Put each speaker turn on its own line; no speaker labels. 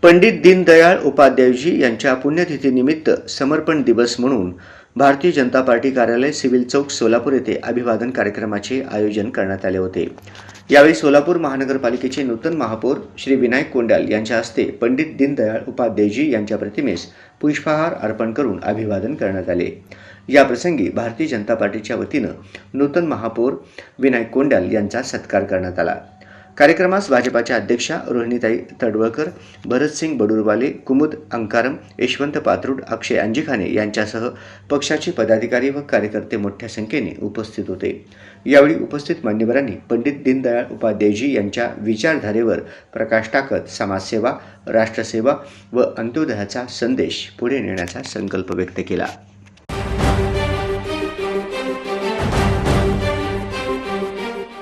पंडित दीनदयाळ उपाध्यायजी यांच्या पुण्यतिथीनिमित्त समर्पण दिवस म्हणून भारतीय जनता पार्टी कार्यालय सिव्हिल चौक सोलापूर येथे अभिवादन कार्यक्रमाचे आयोजन करण्यात आले होते। यावेळी सोलापूर महानगरपालिकेचे नूतन महापौर श्री विनायक कोंडाल यांच्या हस्ते पंडित दीनदयाळ उपाध्यायजी यांच्या प्रतिमेस पुष्पहार अर्पण करून अभिवादन करण्यात आले। या प्रसंगी भारतीय जनता पार्टीच्या वतीनं नूतन महापौर विनायक कोंडाल यांचा सत्कार करण्यात आला। कार्यक्रमास भाजपाच्या अध्यक्षा रोहिणीताई तडवळकर, भरतसिंग बडूरवाले, कुमुद अंकारम, यशवंत पात्रुड, अक्षय अंजिखाने यांच्यासह पक्षाचे पदाधिकारी व कार्यकर्ते मोठ्या संख्येने उपस्थित होते। यावेळी उपस्थित मान्यवरांनी पंडित दीनदयाळ उपाध्यायजी यांच्या विचारधारेवर प्रकाश टाकत समाजसेवा, राष्ट्रसेवा व अंत्योदयाचा संदेश पुढे नेण्याचा संकल्प व्यक्त केला।